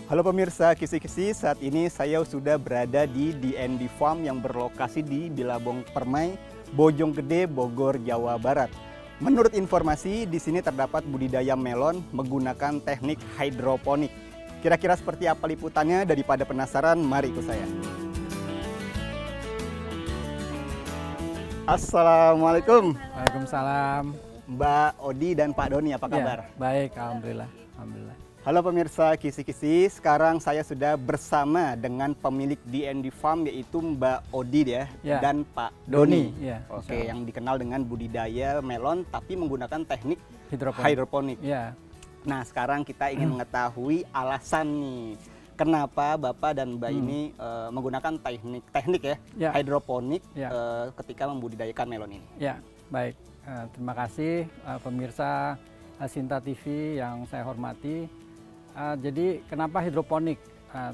Halo pemirsa Kisi-Kisi, saat ini saya sudah berada di DND Farm yang berlokasi di Bilabong Permai, Bojonggede, Bogor, Jawa Barat. Menurut informasi, di sini terdapat budidaya melon menggunakan teknik hidroponik. Kira-kira seperti apa liputannya? Daripada penasaran, mari ikut saya. Assalamualaikum. Waalaikumsalam. Mbak Odi dan Pak Doni, apa kabar? Ya, baik, alhamdulillah. Alhamdulillah. Halo pemirsa Kisi-Kisi, sekarang saya sudah bersama dengan pemilik DND Farm yaitu Mbak Odi ya, dan Pak Doni. Ya, Oke, yang dikenal dengan budidaya melon tapi menggunakan teknik hidroponik. hidroponik. Ya. Nah, sekarang kita ingin mengetahui alasan nih kenapa Bapak dan Mbak ini menggunakan teknik Ya. hidroponik Ya. ketika membudidayakan melon ini. Ya, baik. Terima kasih pemirsa Sinta TV yang saya hormati. Jadi kenapa hidroponik,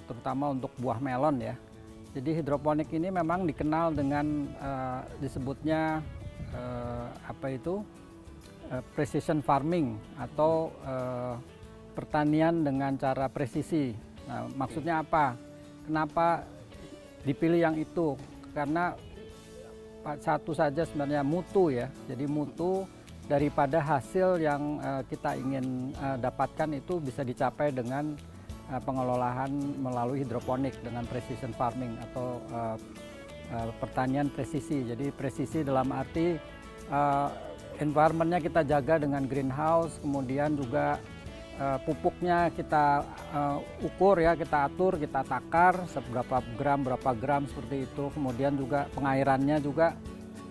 terutama untuk buah melon ya. Jadi hidroponik ini memang dikenal dengan disebutnya precision farming atau pertanian dengan cara presisi. Nah, maksudnya apa? Kenapa dipilih yang itu? Karena satu saja sebenarnya mutu ya. Jadi mutu daripada hasil yang kita ingin dapatkan itu bisa dicapai dengan pengelolaan melalui hidroponik dengan precision farming atau pertanian presisi. Jadi presisi dalam arti environmentnya kita jaga dengan greenhouse, kemudian juga pupuknya kita ukur ya, kita atur, kita takar seberapa gram, berapa gram seperti itu. Kemudian juga pengairannya juga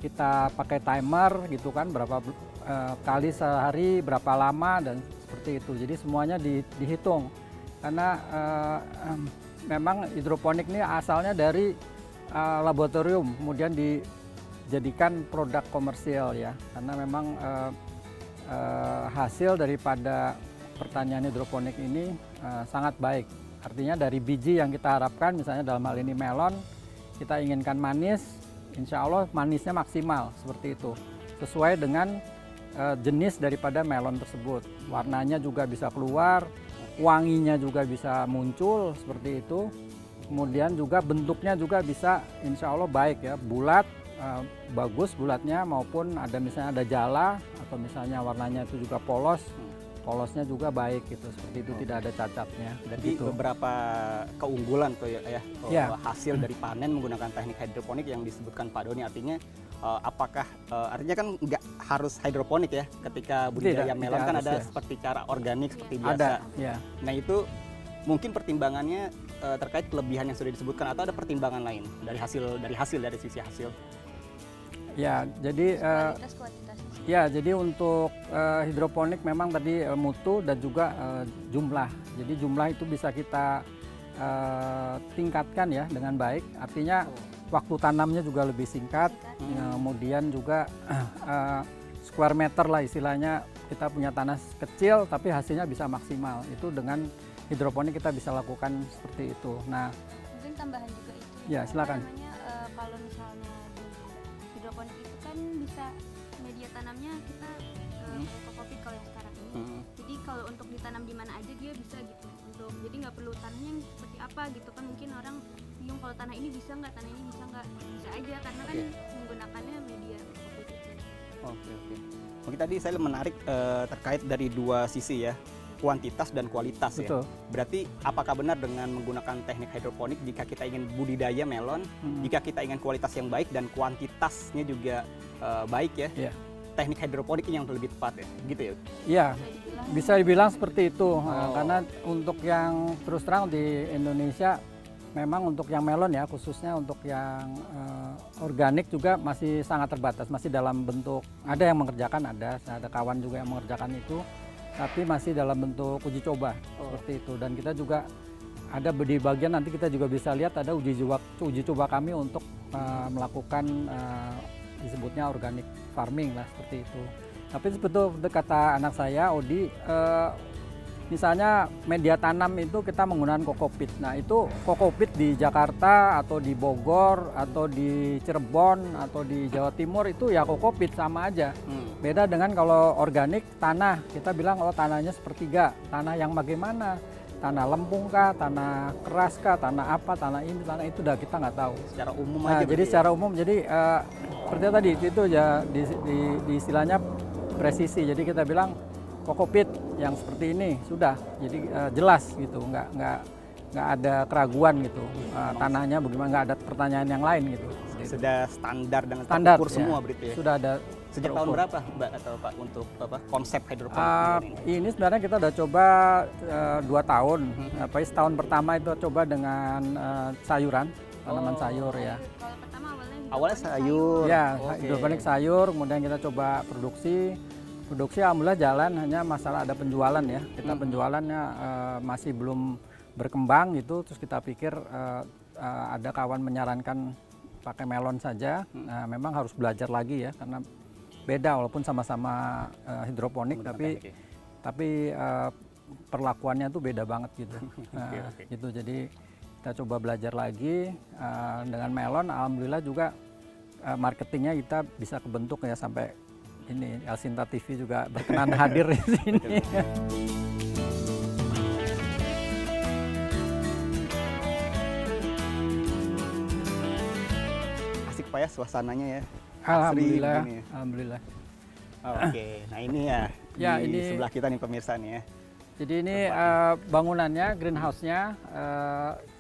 kita pakai timer gitu kan, berapa kali sehari, berapa lama, dan seperti itu. Jadi semuanya dihitung karena memang hidroponik ini asalnya dari laboratorium kemudian dijadikan produk komersial ya, karena memang hasil daripada pertanian hidroponik ini sangat baik. Artinya dari biji yang kita harapkan, misalnya dalam hal ini melon, kita inginkan manis, insya Allah manisnya maksimal seperti itu, sesuai dengan jenis daripada melon tersebut. Warnanya juga bisa keluar, wanginya juga bisa muncul seperti itu. Kemudian juga bentuknya juga bisa insya Allah baik ya, bulat, bagus bulatnya, maupun ada misalnya ada jala atau misalnya warnanya itu juga polos. Polosnya juga baik gitu, seperti itu, tidak ada cacatnya. Jadi gitu. beberapa keunggulan tuh ya, hasil dari panen menggunakan teknik hidroponik yang disebutkan Pak Doni. Artinya apakah artinya kan nggak harus hidroponik ya ketika budidaya melon, kan ada seperti cara organik seperti biasa. Ada, ya. Nah itu mungkin pertimbangannya terkait kelebihan yang sudah disebutkan, atau ada pertimbangan lain dari sisi hasil? Ya, jadi ya, jadi untuk hidroponik memang tadi mutu dan juga jumlah. Jadi jumlah itu bisa kita tingkatkan ya dengan baik. Artinya waktu tanamnya juga lebih singkat. Kemudian juga square meter lah istilahnya, kita punya tanah kecil tapi hasilnya bisa maksimal. Itu dengan hidroponik kita bisa lakukan seperti itu. Nah, mungkin tambahan juga itu. Ya, silakan. Kalau misalnya di hidroponik itu kan bisa media tanamnya kita kokopit kalau yang sekarang ini. Jadi kalau untuk ditanam di mana aja dia bisa gitu. Jadi nggak perlu tanahnya yang seperti apa gitu kan, mungkin orang bingung kalau tanah ini bisa nggak, tanah ini bisa nggak, bisa aja karena kan menggunakannya media kokopit itu. Oke. Mungkin tadi saya menarik terkait dari dua sisi ya, kuantitas dan kualitas. Betul. Ya. Berarti apakah benar dengan menggunakan teknik hidroponik jika kita ingin budidaya melon, jika kita ingin kualitas yang baik dan kuantitasnya juga baik ya, teknik hidroponik yang lebih tepat ya, gitu ya? Iya, bisa dibilang seperti itu. Karena untuk yang terus terang di Indonesia, memang untuk yang melon ya, khususnya untuk yang organik juga masih sangat terbatas, masih dalam bentuk, ada yang mengerjakan, ada kawan juga yang mengerjakan itu, tapi masih dalam bentuk uji coba seperti itu. Dan kita juga ada di bagian, nanti kita juga bisa lihat ada uji coba kami untuk melakukan disebutnya organic farming lah seperti itu. Tapi betul kata anak saya Odi, misalnya media tanam itu kita menggunakan kokopit. Nah itu kokopit di Jakarta atau di Bogor atau di Cirebon atau di Jawa Timur itu ya kokopit sama aja. Beda dengan kalau organik tanah, kita bilang tanahnya sepertiga, tanah yang bagaimana? tanah lempung kah, tanah keras kah, tanah apa, tanah ini, tanah itu, udah kita nggak tahu. Secara umum Nah, aja. jadi secara umum, jadi seperti tadi itu ya di istilahnya presisi. Jadi kita bilang kokopit yang seperti ini sudah, jadi jelas gitu, nggak ada keraguan gitu. Tanahnya bagaimana, nggak ada pertanyaan yang lain gitu. Sudah standar dengan Standar terukur ya. semua berarti ya. Sudah ada. Sejak tahun terukur. berapa Mbak atau Pak untuk konsep hidroponik ini? Ini sebenarnya kita udah coba 2 tahun. Setahun pertama itu coba dengan sayuran, tanaman sayur ya. Kalau pertama Awalnya hidroponik sayur. Ya, Oke. hidroponik sayur, kemudian kita coba produksi. Produksi alhamdulillah jalan, hanya masalah ada penjualan ya. Kita penjualannya masih belum berkembang gitu, terus kita pikir ada kawan menyarankan pakai melon saja. Nah, memang harus belajar lagi ya, karena beda walaupun sama-sama hidroponik, tapi perlakuannya tuh beda banget gitu. Gitu. Jadi kita coba belajar lagi dengan melon. Alhamdulillah juga marketingnya kita bisa kebentuk ya, sampai ini Elsinta TV juga berkenan hadir di sini. Asik Pak ya suasananya ya. Alhamdulillah, Asri begini ya. alhamdulillah. Oke, nah ini ya, Ya, di ini- sebelah kita nih pemirsa nih ya. Jadi ini bangunannya, greenhouse-nya.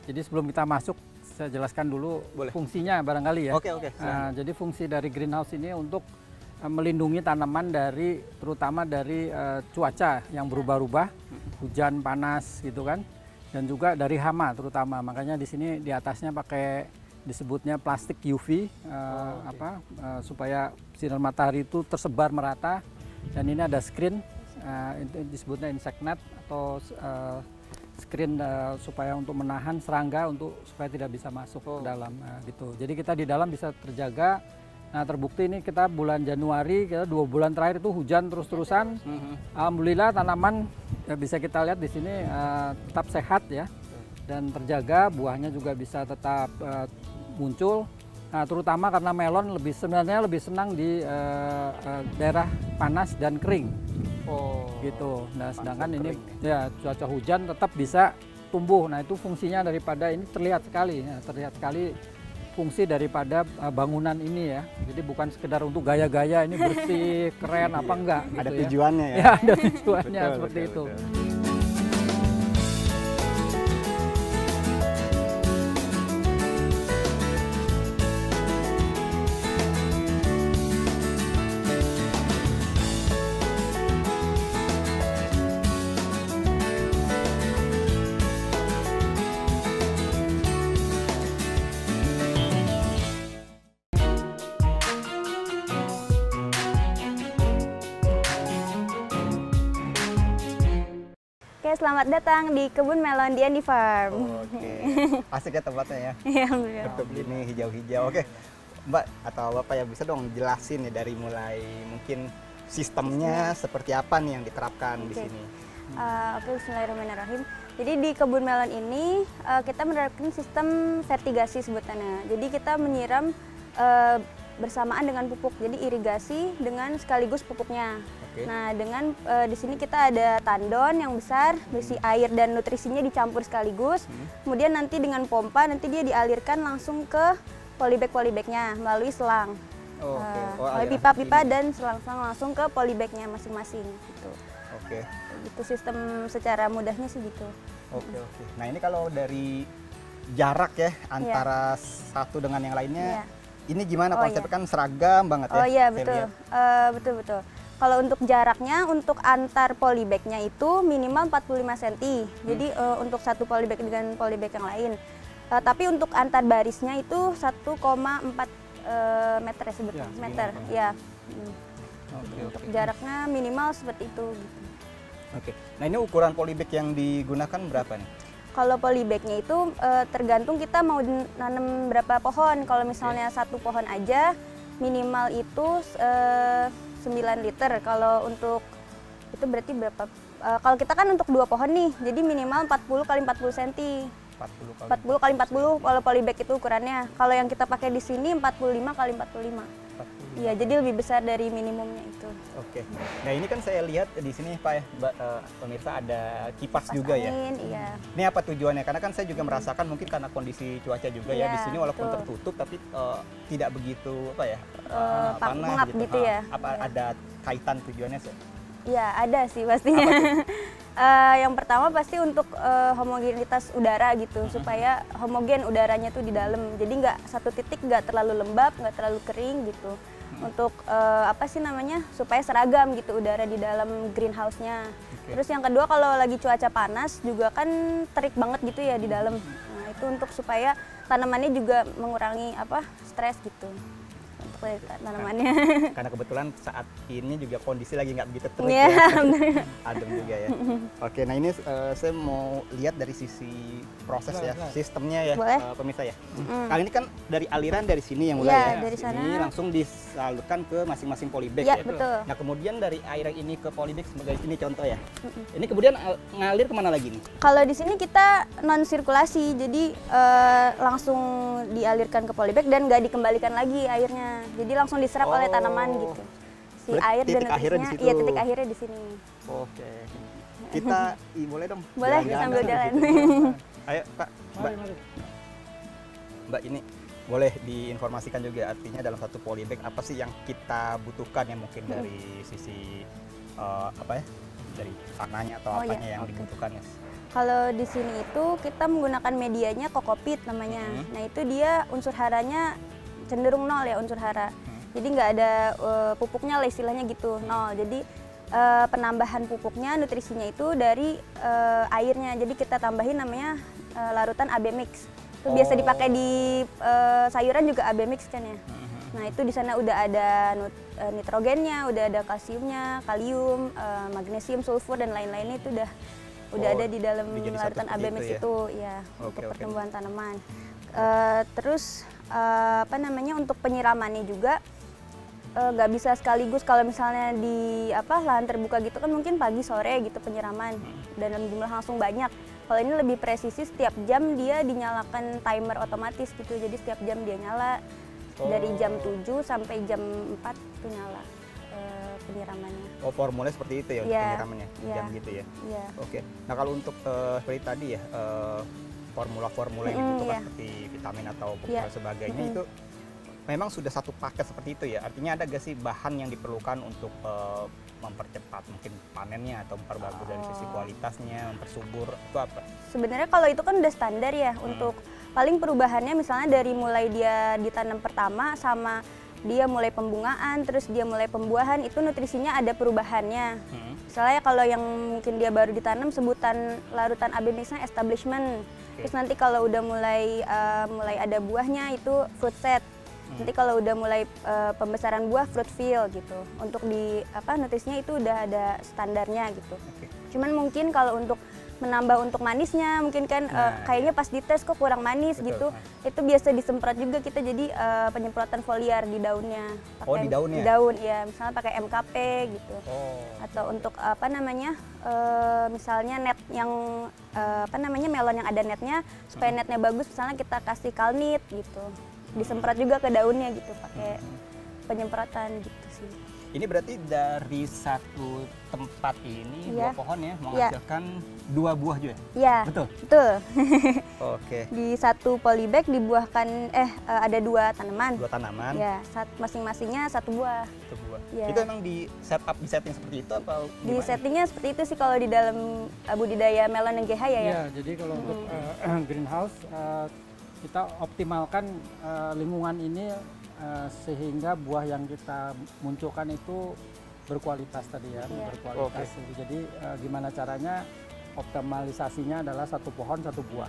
Jadi sebelum kita masuk, saya jelaskan dulu Boleh. fungsinya barangkali ya. Oke, silakan. Jadi fungsi dari greenhouse ini untuk melindungi tanaman dari, terutama dari cuaca yang berubah-ubah, hujan, panas gitu kan, dan juga dari hama terutama. Makanya di sini di atasnya pakai disebutnya plastik UV supaya sinar matahari itu tersebar merata. Dan ini ada screen, itu disebutnya insect net atau screen supaya untuk menahan serangga supaya tidak bisa masuk ke dalam gitu. Jadi kita di dalam bisa terjaga. Nah, terbukti ini kita bulan Januari, kita 2 bulan terakhir itu hujan terus-terusan. Alhamdulillah tanaman bisa kita lihat di sini tetap sehat ya, dan terjaga, buahnya juga bisa tetap muncul. Nah, terutama karena melon sebenarnya lebih senang di daerah panas dan kering. Gitu. Nah, sedangkan ini ya cuaca hujan tetap bisa tumbuh. Nah, itu fungsinya daripada ini terlihat sekali. Ya, terlihat sekali fungsi daripada bangunan ini ya. Jadi bukan sekedar untuk gaya-gaya ini bersih, keren apa enggak gitu Ada ya. tujuannya ya. Ya, ada tujuannya Betul, seperti betul, itu. betul. Oke, selamat datang di Kebun Melon di Andi Farm. Oke, asik ya tempatnya ya. Ya, alhamdulillah. Betul ini hijau-hijau. Oke, Mbak atau Bapak ya bisa dong jelasin ya dari mulai mungkin sistemnya seperti apa nih yang diterapkan di Oke. sini. Oke, bismillahirrahmanirrahim. Jadi di Kebun Melon ini kita menerapkan sistem vertigasi sebutannya. Jadi kita menyiram bersamaan dengan pupuk. Jadi irigasi dengan sekaligus pupuknya. Oke. Nah, dengan di sini kita ada tandon yang besar, berisi air dan nutrisinya dicampur sekaligus. Kemudian nanti dengan pompa nanti dia dialirkan langsung ke polybag-polybagnya melalui selang. Oke. Melalui pipa-pipa dan selang-selang langsung ke polybagnya masing-masing gitu. Oke. Itu sistem secara mudahnya sih gitu. Oke. Nah, ini kalau dari jarak ya antara satu dengan yang lainnya, Iya. ini gimana Oh, konsepnya kan seragam banget ya? Oh iya, saya betul. lihat. Betul. Kalau untuk jaraknya, untuk antar polybagnya itu minimal 45 cm. Jadi untuk satu polybag dengan polybag yang lain. Tapi untuk antar barisnya itu 1,4 meter ya sebetulnya. Ya, meter, segini. ya. Oke, Untuk oke. jaraknya minimal seperti itu. Gitu. Oke. Nah, ini ukuran polybag yang digunakan berapa nih? Kalau polybagnya itu tergantung kita mau nanam berapa pohon. Kalau misalnya satu pohon aja minimal itu 9 liter. Kalau untuk itu berarti berapa? Kalau kita kan untuk 2 pohon nih, jadi minimal 40 kali 40 cm. 40 kali 40 kali 40 kalau polybag itu ukurannya. Kalau yang kita pakai di sini 45 kali 45. Iya, jadi lebih besar dari minimumnya itu. Oke. Nah ini kan saya lihat di sini Pak ya, pemirsa ada kipas juga ya. Angin, iya. Ini apa tujuannya? Karena kan saya juga merasakan mungkin karena kondisi cuaca juga ya Iya, di sini walaupun betul. tertutup tapi tidak begitu apa ya panas pengap gitu ya. Apa Iya. ada kaitan tujuannya sih? Iya, ada sih pastinya. Yang pertama pasti untuk homogenitas udara gitu, supaya homogen udaranya tuh di dalam. Jadi nggak satu titik, nggak terlalu lembab, nggak terlalu kering gitu. Untuk apa sih namanya, supaya seragam gitu udara di dalam greenhouse-nya. Oke. Terus yang kedua kalau lagi cuaca panas juga kan terik banget gitu ya di dalam. Nah itu untuk supaya tanamannya juga mengurangi apa stres gitu. Untuk tanamannya. Karena kebetulan saat ini juga kondisi lagi nggak begitu terik Iya, ya. bener. Adem juga ya. Oke, nah ini saya mau lihat dari sisi proses ya, sistemnya ya, Boleh. pemirsa ya. Kali ini kan dari aliran dari sini yang mulai Iya, ya. dari sana. Ini langsung disalurkan ke masing-masing polybag Iya, ya. betul. Nah kemudian dari air yang ini ke polybag sebagai ini contoh ya. Ini kemudian ngalir kemana lagi nih? Kalau di sini kita non sirkulasi, jadi langsung dialirkan ke polybag dan nggak dikembalikan lagi airnya. Jadi langsung diserap oleh tanaman gitu. Si Berarti air dan titik akhirnya di nutrisinya, situ. iya titik akhirnya di sini. Oke. Kita boleh dong? Boleh jalan-jalan sambil dulu jalan. gitu. Ayo Pak, Mbak. Mari. Mbak ini boleh diinformasikan juga artinya dalam satu polybag apa sih yang kita butuhkan ya mungkin dari sisi apa ya dari tanahnya atau Oh, apanya iya, yang oke. dibutuhkan ya. Kalau di sini itu kita menggunakan medianya kokopit namanya. Nah itu dia unsur haranya cenderung nol ya unsur hara. Jadi nggak ada pupuknya lah istilahnya gitu nol. Jadi penambahan pupuknya nutrisinya itu dari airnya. Jadi kita tambahin namanya larutan AB mix. Itu biasa dipakai di sayuran juga AB mix kan ya. Nah itu di sana udah ada nitrogennya, udah ada kalsiumnya, kalium, magnesium, sulfur dan lain-lainnya itu udah ada di dalam jadi satu larutan AB seperti mix itu ya? itu ya Oke, untuk oke. pertumbuhan tanaman. Terus apa namanya untuk penyiramannya juga nggak bisa sekaligus kalau misalnya di lahan terbuka gitu kan mungkin pagi sore gitu penyiraman dan dalam jumlah langsung banyak. Kalau ini lebih presisi setiap jam dia dinyalakan timer otomatis gitu. Jadi setiap jam dia nyala dari jam 7 sampai jam 4 itu nyala penyiramannya. Oh formulanya seperti itu ya untuk Iya, penyiramannya iya. jam gitu ya. Iya. Oke. Nah kalau untuk seperti tadi ya formula-formula yang dibutuhkan iya. seperti vitamin atau pupuk Iya. dan sebagainya itu memang sudah satu paket seperti itu ya. Artinya ada gak sih bahan yang diperlukan untuk mempercepat mungkin panennya atau memperbagus dari sisi kualitasnya, mempersubur itu apa? Sebenarnya kalau itu kan udah standar ya untuk paling perubahannya misalnya dari mulai dia ditanam pertama sama dia mulai pembungaan terus dia mulai pembuahan itu nutrisinya ada perubahannya. Misalnya kalau yang mungkin dia baru ditanam sebutan larutan AB mixnya establishment. Terus nanti kalau udah mulai ada buahnya itu fruit set. Nanti kalau udah mulai pembesaran buah fruit fill gitu. Untuk di nutrisinya itu udah ada standarnya gitu. Oke. Cuman mungkin kalau untuk menambah untuk manisnya mungkin kan kayaknya pas dites kok kurang manis Betul. gitu. Itu biasa disemprot juga kita jadi penyemprotan foliar di daunnya. Oh, di daunnya? Di daun ya, misalnya pakai MKP gitu. Oh. Atau untuk misalnya net yang melon yang ada netnya supaya netnya bagus misalnya kita kasih kalnit gitu. Disemprot juga ke daunnya gitu pakai penyemprotan gitu sih. Ini berarti dari satu tempat ini Iya. dua pohon ya menghasilkan dua buah juga. Iya. Betul? Betul. Oke. Di satu polybag dibuahkan ada 2 tanaman. Dua tanaman, Ya, masing-masingnya 1 buah. satu buah. Iya. Itu emang di setting seperti itu atau Di gimana? settingnya seperti itu sih kalau di dalam budidaya melon yang GH ya. Ya, jadi kalau untuk greenhouse kita optimalkan lingkungan ini sehingga buah yang kita munculkan itu berkualitas tadi ya, Iya. berkualitas. Jadi gimana caranya optimalisasinya adalah satu pohon satu buah.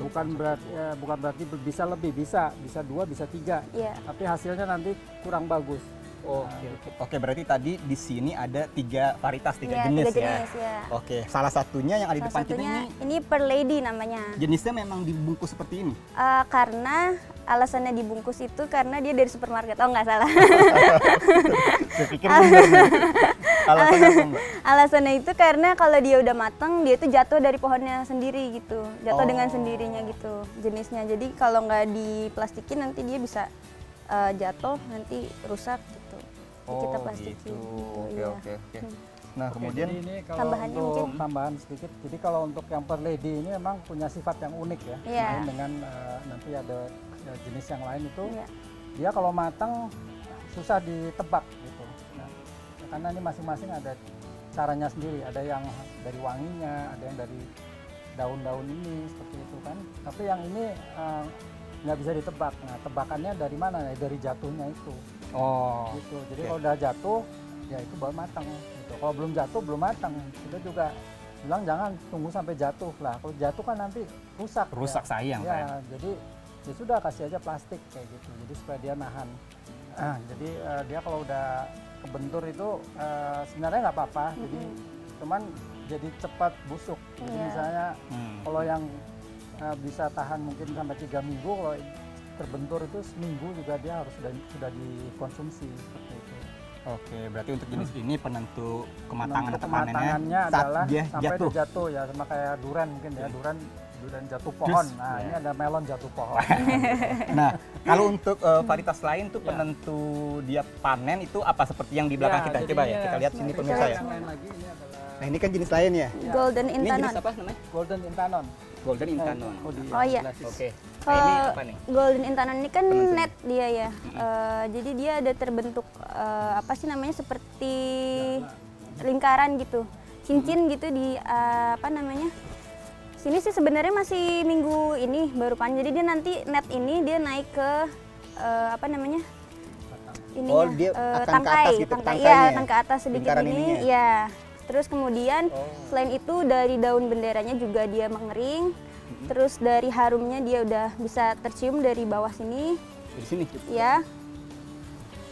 Bukan berarti bisa lebih, bisa 2, bisa 3. Iya. Tapi hasilnya nanti kurang bagus. Oke, berarti tadi di sini ada 3 varietas, 3 Iya, jenis 3 ya. jenis ya. Oke, salah satunya yang ada di Salah depan kita satunya ini ini per lady namanya. jenisnya memang dibungkus seperti ini. Karena alasannya dibungkus itu karena dia dari supermarket. Oh nggak salah. Saya pikir benar nih. Alasannya apa, Mbak? Alasannya itu karena kalau dia udah matang dia itu jatuh dari pohonnya sendiri gitu. Jatuh dengan Oh. sendirinya gitu jenisnya. Jadi kalau nggak diplastikin nanti dia bisa jatuh nanti rusak gitu. Jadi kita plastikin. Gitu. Oke, Iya. oke, oke. Nah, Oke, kemudian jadi ini kalau tambahannya untuk mungkin? tambahan sedikit. Jadi kalau untuk yang per lady ini memang punya sifat yang unik ya. Iya. Lain dengan nanti ada jenis yang lain itu Iya. dia kalau matang susah ditebak gitu. Nah, karena ini masing-masing ada caranya sendiri. Ada yang dari wanginya, ada yang dari daun-daun ini seperti itu kan. Tapi yang ini nggak bisa ditebak. Nah, tebakannya dari mana? Ya, dari jatuhnya itu. Gitu. Jadi Oke. kalau udah jatuh, ya itu baru matang. Gitu. Kalau belum jatuh, belum matang. Kita juga bilang jangan tunggu sampai jatuh lah. Kalau jatuh kan nanti rusak. rusak sayang, Pak. Ya, jadi ya sudah kasih aja plastik kayak gitu. Jadi supaya dia nahan. Jadi dia kalau udah kebentur itu sebenarnya nggak apa-apa. Jadi cuman jadi cepat busuk. Jadi Iya. misalnya kalau yang bisa tahan mungkin sampai 3 minggu, kalau terbentur itu seminggu juga dia harus sudah dikonsumsi seperti itu. Oke, berarti untuk jenis ini penentu kematangan Untuk atau panennya kematangannya saat adalah dia sampai jatuh. dia jatuh ya, sama kayak durian mungkin ya, durian jatuh pohon. Nah, ya. ini ada melon jatuh pohon. Nah, kalau untuk varietas lain tuh Ya. penentu dia panen itu apa seperti yang di belakang kita? Coba ya, kita lihat sini pemirsa ya. Yang lain lagi ini adalah Nah, ini kan jenis lain ya. Golden Ini Intanon. jenis apa namanya? Golden Intanon. Golden Intanon. Oh, iya. Oke. Nah, ini Kalau apa nih? Golden Intanon ini kan Penentunya. net dia ya. Jadi dia ada terbentuk apa sih namanya seperti lingkaran gitu, cincin gitu di apa namanya. Sini sih sebenarnya masih minggu ini baru panen. Jadi dia nanti net ini dia naik ke apa namanya? Oh, dia akan ke tangkai, atas gitu, tangkai tangkainya ya, ya? tangkai atas sedikit Lingkaran ini, ininya? ya. Terus kemudian Oh. selain itu dari daun benderanya juga dia mengering. Terus dari harumnya dia udah bisa tercium dari bawah sini, Di sini. ya.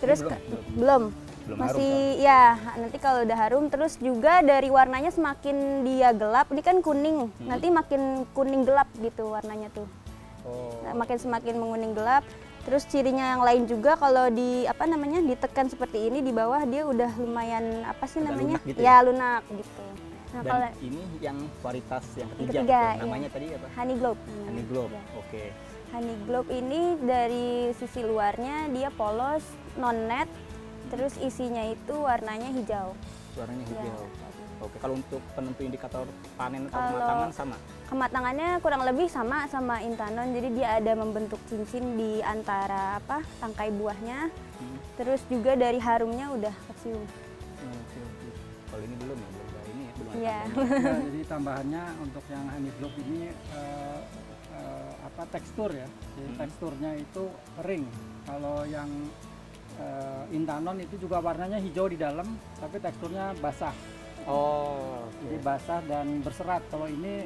Terus belum, belum. Belum Masih ya, nanti kalau udah harum terus juga dari warnanya semakin dia gelap, ini kan kuning. Nanti makin kuning gelap gitu warnanya tuh. Oh. Nah, makin semakin menguning gelap. Terus cirinya yang lain juga kalau di apa namanya ditekan seperti ini di bawah dia udah lumayan apa sih Udah namanya? lunak gitu ya lunak gitu. Nah, Dan kalau ini yang varietas yang ketiga, ketiga, tuh, namanya iya. tadi apa? honey globe. namanya. Honey Globe. Ya. Oke. Honey globe ini dari sisi luarnya dia polos, non net. Terus isinya itu warnanya hijau. Warnanya Ya. hijau. Oke, kalau untuk penentu indikator panen atau Kalau- kematangan sama? Kematangannya kurang lebih sama Intanon, jadi dia ada membentuk cincin di antara apa tangkai buahnya. Terus juga dari harumnya udah kecium. Oke, oke. Kalau ini belum ya, belum ada ini ya, belum ada Iya. tambahan. Ya, jadi tambahannya untuk yang honey globe ini apa tekstur ya. Jadi teksturnya itu kering. Kalau yang Intanon itu juga warnanya hijau di dalam, tapi teksturnya basah. Oh, Jadi basah dan berserat. Kalau ini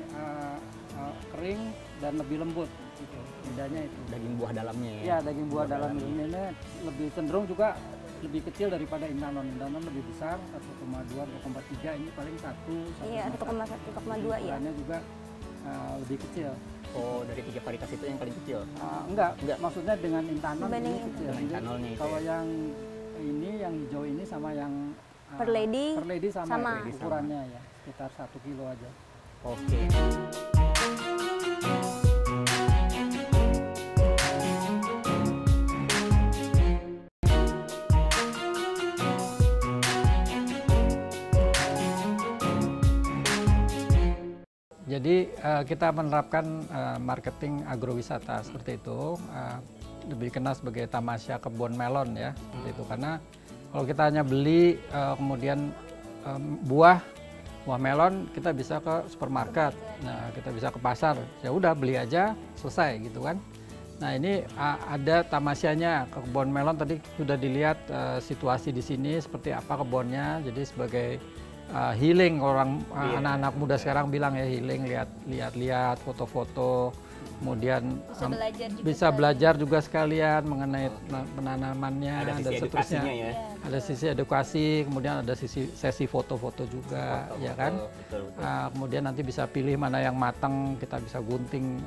kering dan lebih lembut. Gitu. Bedanya itu. daging buah dalamnya ya. Ya, daging buah dalam ini lebih cenderung juga lebih kecil daripada Intanon. Intanon lebih besar, 1,2, 2,3, ini paling 1, Iya, 1,1, 1,2 ya. Ukurannya juga lebih kecil. Oh, dari 3 varietas itu yang paling kecil. Enggak, Enggak. maksudnya dengan Intanon Dibanding ini kecil. Dengan Jadi Intanolnya itu kalau ya. yang ini, yang hijau ini sama yang Per lady sama, sama. ukurannya ya, sekitar 1 kilo aja. Oke. Jadi kita menerapkan marketing agrowisata seperti itu, lebih dikenal sebagai tamasya kebun melon ya, seperti itu. Karena kalau kita hanya beli kemudian buah melon, kita bisa ke supermarket, nah kita bisa ke pasar, ya udah beli aja selesai gitu kan. Nah ini ada tamasyanya ke kebun melon, tadi sudah dilihat situasi di sini seperti apa kebunnya, jadi sebagai healing orang anak-anak muda sekarang bilang ya healing, lihat foto-foto, kemudian bisa belajar juga sekalian mengenai penanamannya Ada sisi dan seterusnya. edukasinya ya. Ada sisi edukasi, kemudian ada sisi sesi foto-foto juga, ya kan. Betul, betul. Kemudian nanti bisa pilih mana yang matang, kita bisa gunting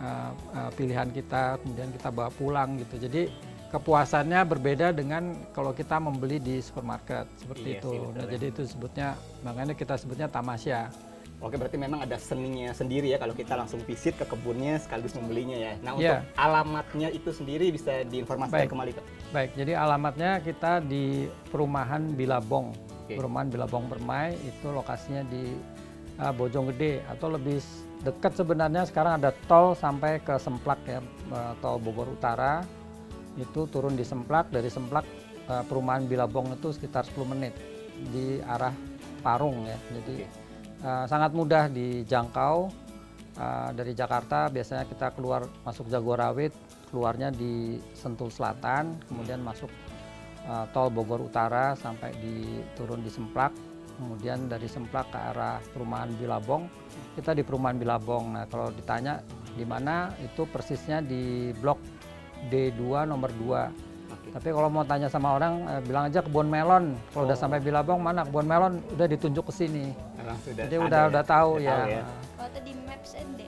pilihan kita, kemudian kita bawa pulang gitu. Jadi kepuasannya berbeda dengan kalau kita membeli di supermarket seperti Iya itu. sih, betul Nah, ya. jadi itu sebutnya, makanya kita sebutnya tamasya. Oke, berarti memang ada seninya sendiri ya kalau kita langsung visit ke kebunnya sekaligus membelinya ya. Nah, untuk Iya. alamatnya itu sendiri bisa diinformasikan Baik. kembali, Pak. Baik, jadi alamatnya kita di Perumahan Bilabong. Oke. Perumahan Bilabong Permai itu lokasinya di Bojonggede, atau lebih dekat sebenarnya sekarang ada tol sampai ke Semplak ya, tol Bogor Utara. Itu turun di Semplak, dari Semplak Perumahan Bilabong itu sekitar 10 menit di arah Parung ya. Jadi sangat mudah dijangkau. Dari Jakarta biasanya kita keluar masuk Jagorawit, keluarnya di Sentul Selatan, kemudian masuk tol Bogor Utara sampai turun di Semplak, kemudian dari Semplak ke arah Perumahan Bilabong, kita di Perumahan Bilabong. Nah, kalau ditanya di mana, itu persisnya di Blok D2 nomor 2. Tapi kalau mau tanya sama orang, bilang aja kebun melon. Kalau udah sampai Bilabong, mana kebun melon, udah ditunjuk ke sini. Jadi udah tahu ya. Kalau di Maps DND.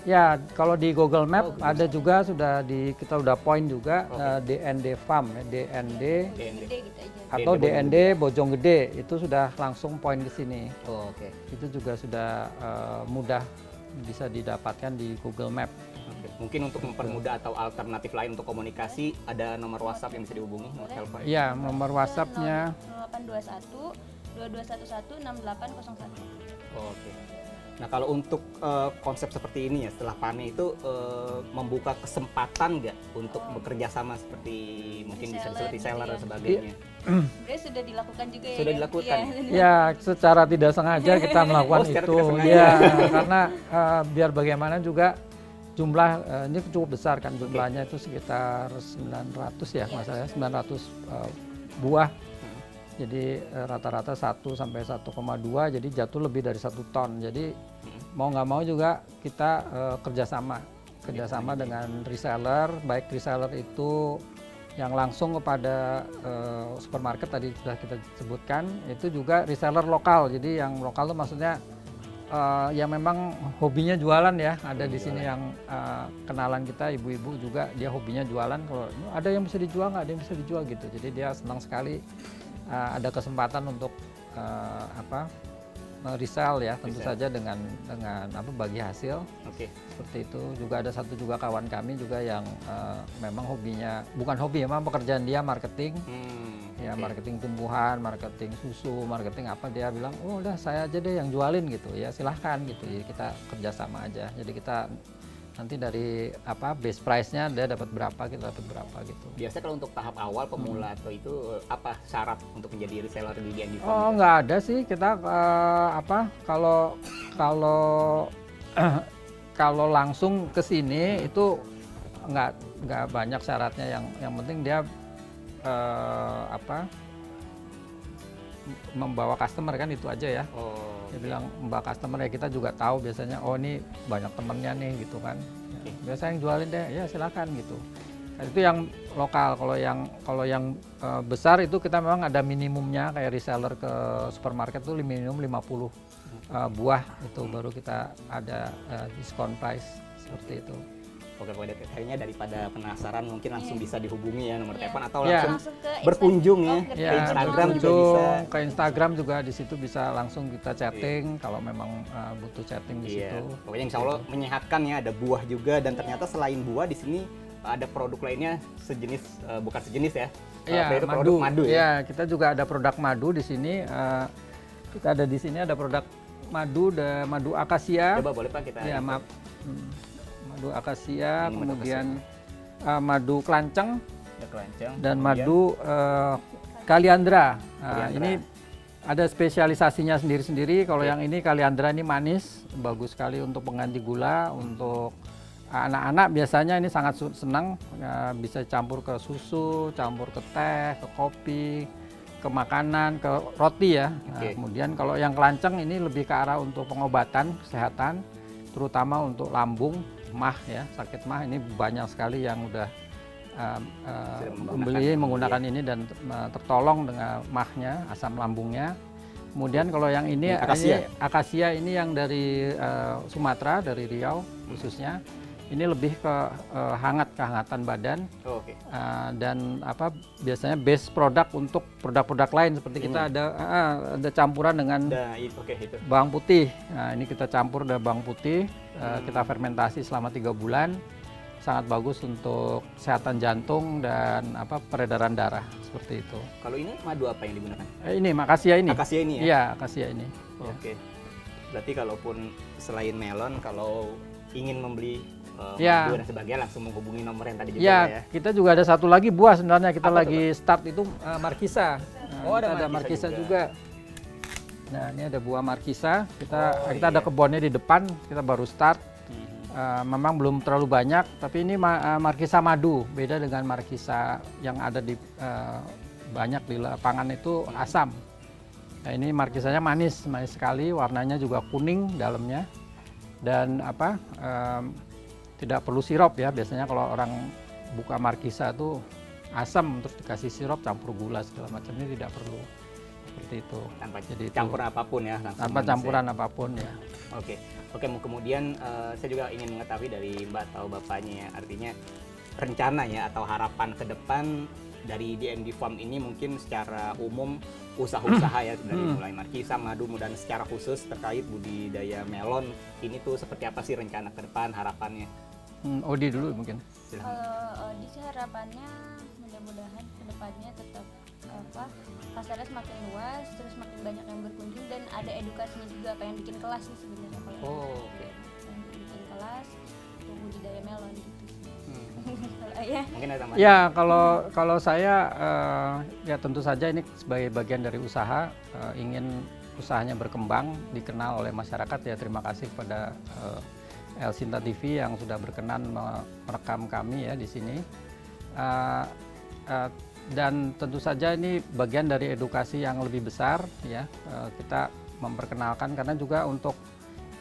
Ya, kalau di Google Map ada juga kita udah point juga DND Farm, ya, DND Gede gitu aja. atau DND Bojonggede, itu sudah langsung point ke sini. Oke. Itu juga sudah mudah bisa didapatkan di Google Map. Mungkin untuk mempermudah atau alternatif lain untuk komunikasi, ada nomor WhatsApp yang bisa dihubungi, nomor telepon. Iya, nomor WhatsApp-nya 0821 2211 6801. Oke. Nah, kalau untuk konsep seperti ini ya, setelah panen itu membuka kesempatan nggak untuk bekerja sama seperti mungkin bisa disebut reseller dan sebagainya? Sebenarnya sudah dilakukan juga ya. Sudah dilakukan ya secara tidak sengaja kita melakukan secara itu. tidak sengaja. Ya, karena biar bagaimana juga jumlah ini cukup besar kan, jumlahnya itu sekitar 900 ya, masalahnya 900 buah. Jadi rata-rata 1 sampai 1,2, jadi jatuh lebih dari 1 ton. Jadi mau nggak mau juga kita kerjasama dengan reseller, baik reseller itu yang langsung kepada supermarket tadi sudah kita sebutkan, itu juga reseller lokal. Jadi yang lokal itu maksudnya yang memang hobinya jualan ya, ada di sini yang kenalan kita, ibu-ibu juga dia hobinya jualan. Kalau ada yang bisa dijual nggak, ada yang bisa dijual gitu. Jadi dia senang sekali ada kesempatan untuk resell ya, tentu saja dengan bagi hasil. Oke. Seperti itu. Juga ada satu juga kawan kami juga yang memang hobinya, bukan hobi, memang pekerjaan dia marketing. Ya, marketing tumbuhan, marketing susu, marketing apa, dia bilang, oh udah saya aja deh yang jualin gitu ya, silahkan gitu. Jadi kita kerjasama aja. Jadi kita nanti dari base price-nya dia dapat berapa, kita dapat berapa gitu. Biasanya kalau untuk tahap awal pemula atau itu apa syarat untuk menjadi reseller di DND Farm? Oh, nggak ada sih kita kalau langsung ke sini itu nggak banyak syaratnya, yang penting dia membawa customer kan, itu aja ya. Dia bilang membawa customer ya, kita juga tahu biasanya oh ini banyak temennya nih gitu kan. Ya, biasa yang jualin deh, ya silakan gitu. Nah, itu yang lokal. Kalau yang besar itu kita memang ada minimumnya, kayak reseller ke supermarket itu minimum 50 buah itu baru kita ada diskon price seperti itu. Oke, kayaknya daripada penasaran mungkin langsung bisa dihubungi ya nomor telepon atau Iya. langsung ke berkunjung ya. Ya, Ke Instagram juga berkunjung, bisa. ke Instagram juga di situ bisa langsung kita chatting kalau memang butuh chatting di Iya. situ. Pokoknya insya Allah menyehatkan ya, ada buah juga dan ternyata selain buah di sini ada produk lainnya sejenis, bukan sejenis ya. Iya, yaitu produk madu ya. Iya, kita juga ada produk madu di sini. Kita ada di sini ada produk madu akasia. Coba boleh Pak kita. Ya, maaf. Madu akasia, Ini madu kemudian madu kelanceng Ada kelanceng. dan kemudian madu kaliandra. Kaliandra. Ini ada spesialisasinya sendiri-sendiri. Kalau yang ini kaliandra ini manis, bagus sekali untuk pengganti gula. Untuk anak-anak biasanya ini sangat senang, bisa campur ke susu, campur ke teh, ke kopi, ke makanan, ke roti ya. Nah, kemudian kalau yang kelanceng ini lebih ke arah untuk pengobatan kesehatan, terutama untuk lambung, mah ya, sakit mah. Ini banyak sekali yang udah menggunakan ini dan tertolong dengan mahnya, asam lambungnya. Kemudian kalau yang ini akasia ini yang dari Sumatera, dari Riau khususnya. ini lebih ke kehangatan badan. Oh, oke. Dan apa biasanya base produk untuk produk-produk lain seperti kita ada campuran dengan itu. bawang putih. Nah, ini kita campur dengan bawang putih, kita fermentasi selama 3 bulan. Sangat bagus untuk kesehatan jantung dan apa peredaran darah seperti itu. Kalau ini madu apa yang digunakan? Ini akasia ini. Akasia ini ya? Iya, akasia ini. Oke. Berarti kalaupun selain melon, kalau ingin membeli madu dan sebagainya langsung menghubungi nomor yang tadi juga ya? Kita juga ada satu lagi buah sebenarnya kita apa lagi start itu markisa. Ada markisa juga. Nah, ini ada buah markisa. Kita ada kebunnya di depan, kita baru start. Memang belum terlalu banyak, tapi ini markisa madu, beda dengan markisa yang ada di banyak di lapangan itu asam. Nah, ini markisanya manis sekali, warnanya juga kuning dalamnya, dan apa tidak perlu sirup ya. Biasanya kalau orang buka markisa itu asam terus dikasih sirup campur gula segala macam, ini tidak perlu seperti itu. Tanpa campuran apapun ya? Tanpa campuran apapun ya. Oke, kemudian saya juga ingin mengetahui dari Mbak atau Bapaknya ya, artinya rencana ya atau harapan ke depan dari DND Farm ini mungkin secara umum usaha-usaha ya dari mulai markisa, madu, dan secara khusus terkait budidaya melon ini tuh seperti apa sih rencana ke depan harapannya? Odi dulu mungkin. Kalau Odi sih harapannya mudah-mudahan ke depannya tetap pasarnya semakin luas, terus makin banyak yang berkunjung dan ada edukasinya juga, pengen bikin kelas sih sebenarnya kalau pengen bikin kelas untuk budidaya melon gitu. Mungkin ada tambahan? Ya, kalau saya ya tentu saja ini sebagai bagian dari usaha, ingin usahanya berkembang, dikenal oleh masyarakat ya. Terima kasih kepada El Sinta TV yang sudah berkenan merekam kami ya di sini. Dan tentu saja ini bagian dari edukasi yang lebih besar ya, kita memperkenalkan karena juga untuk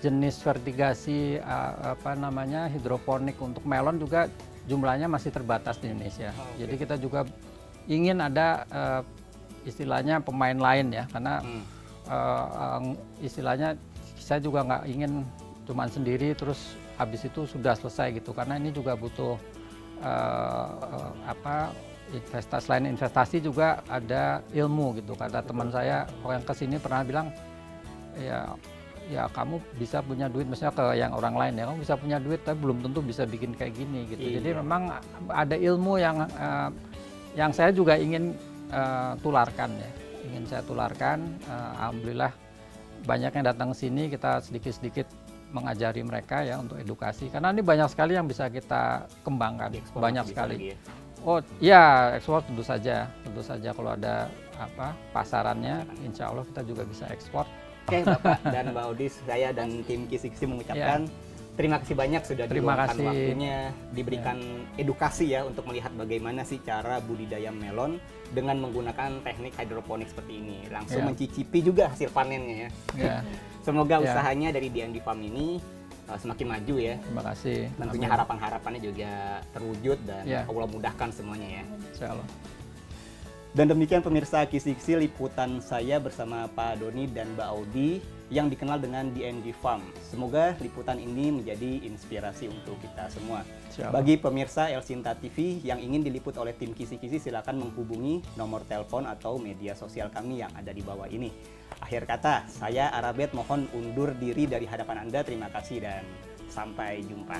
jenis vertigasi hidroponik untuk melon juga jumlahnya masih terbatas di Indonesia. Jadi kita juga ingin ada istilahnya pemain lain ya, karena istilahnya saya juga nggak ingin cuman sendiri terus habis itu sudah selesai gitu, karena ini juga butuh selain investasi juga ada ilmu gitu. Kata teman saya yang kesini pernah bilang ya kamu bisa punya duit, misalnya ke yang orang lain ya, kamu bisa punya duit tapi belum tentu bisa bikin kayak gini gitu. Jadi memang ada ilmu yang saya juga ingin tularkan ya, ingin saya tularkan. Alhamdulillah banyak yang datang ke sini, kita sedikit-sedikit mengajari mereka ya untuk edukasi, karena ini banyak sekali yang bisa kita kembangkan, banyak sekali. Oh ya, ekspor tentu saja kalau ada pasarannya, insya Allah kita juga bisa ekspor. Oke Bapak dan Mbak Odi, saya dan tim Kisi-Kisi mengucapkan terima kasih banyak sudah diluangkan waktunya, diberikan edukasi ya untuk melihat bagaimana sih cara budidaya melon dengan menggunakan teknik hidroponik seperti ini. Langsung mencicipi juga hasil panennya ya. Semoga usahanya dari DND Farm ini semakin maju ya. Terima kasih. Tentunya harapan-harapannya juga terwujud dan Allah mudahkan semuanya ya. Insya Allah. Dan demikian pemirsa Kisi-Kisi liputan saya bersama Pak Doni dan Mbak Audi yang dikenal dengan DND Farm. Semoga liputan ini menjadi inspirasi untuk kita semua. Bagi pemirsa El Sinta TV yang ingin diliput oleh tim Kisi-Kisi, silakan menghubungi nomor telepon atau media sosial kami yang ada di bawah ini. Akhir kata, saya Arabet mohon undur diri dari hadapan Anda. Terima kasih dan sampai jumpa.